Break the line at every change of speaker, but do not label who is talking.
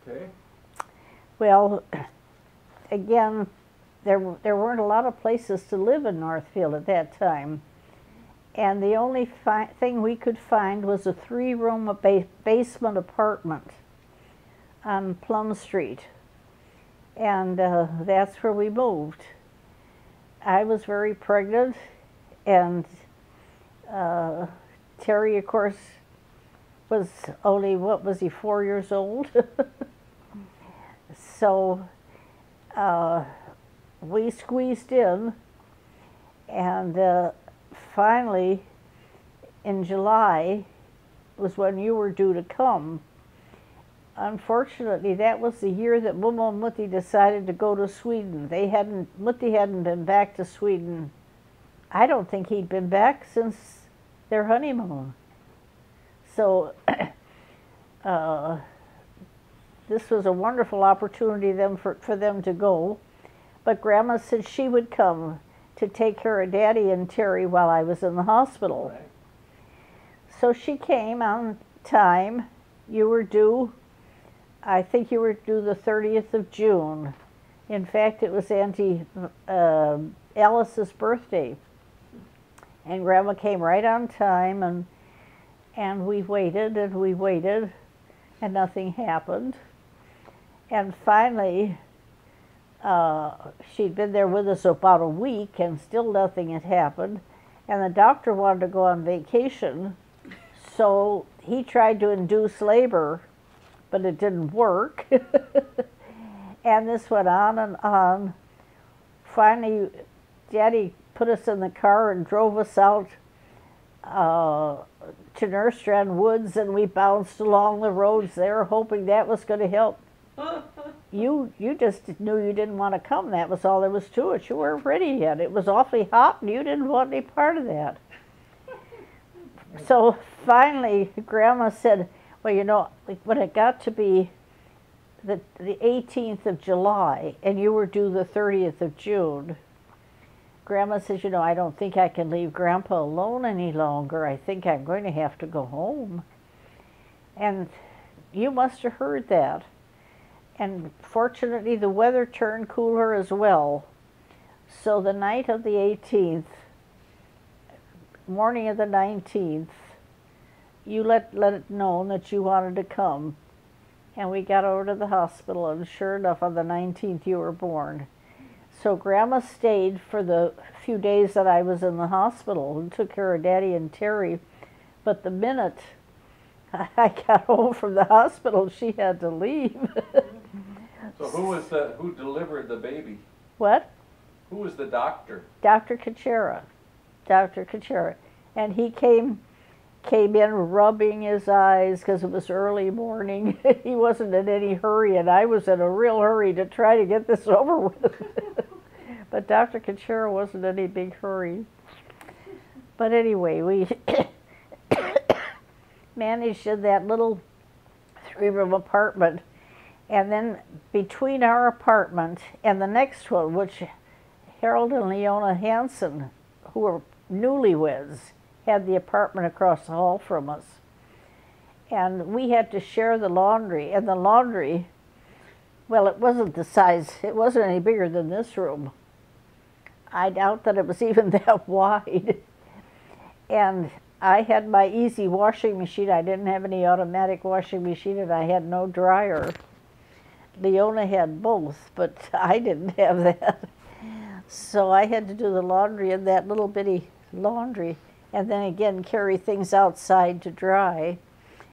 Okay.
Well, again, there weren't a lot of places to live in Northfield at that time. And the only thing we could find was a 3-room basement apartment on Plum Street. And that's where we moved. I was very pregnant, and Terry, of course, was only, what was he, 4 years old? So we squeezed in, and finally, in July, was when you were due to come. Unfortunately, that was the year that Mummo and Mutti decided to go to Sweden. Mutti hadn't been back to Sweden. I don't think he'd been back since their honeymoon. So this was a wonderful opportunity for them to go. But Grandma said she would come to take care of Daddy and Terry while I was in the hospital.
Right.
So she came on time. You were due, I think you were due the 30th of June. In fact, it was Auntie Alice's birthday. And Grandma came right on time, and we waited, and nothing happened. And finally, she'd been there with us about a week, and still nothing had happened. And the doctor wanted to go on vacation, so he tried to induce labor, but it didn't work. And this went on and on. Finally, Daddy put us in the car and drove us out to Nurstrand Woods, and we bounced along the roads there, hoping that was going to help. You just knew you didn't want to come. That was all there was to it. You weren't ready yet. It was awfully hot, and you didn't want any part of that. So finally, Grandma said, well, you know, when it got to be the 18th of July, and you were due the 30th of June, Grandma says, you know, I don't think I can leave Grandpa alone any longer. I think I'm going to have to go home. And you must have heard that. And fortunately, the weather turned cooler as well. So the night of the 18th, morning of the 19th, you let it known that you wanted to come. And we got over to the hospital, and sure enough, on the 19th, you were born. So Grandma stayed for the few days that I was in the hospital and took care of Daddy and Terry. But the minute I got home from the hospital, she had to leave.
So who delivered the baby?
What?
Who was the doctor?
Dr. Kuchera. Dr. Kuchera. And he came in rubbing his eyes because it was early morning. He wasn't in any hurry, and I was in a real hurry to try to get this over with. But Dr. Kuchera wasn't in any big hurry. But anyway, we managed in that little 3-room apartment. And then between our apartment and the next one, which Harold and Leona Hansen, who were newlyweds, had the apartment across the hall from us. And we had to share the laundry. And the laundry, well, it wasn't the size, it wasn't any bigger than this room. I doubt that it was even that wide. And I had my easy washing machine. I didn't have any automatic washing machine, and I had no dryer. Leona had both, but I didn't have that. So I had to do the laundry in that little bitty laundry, and then again carry things outside to dry.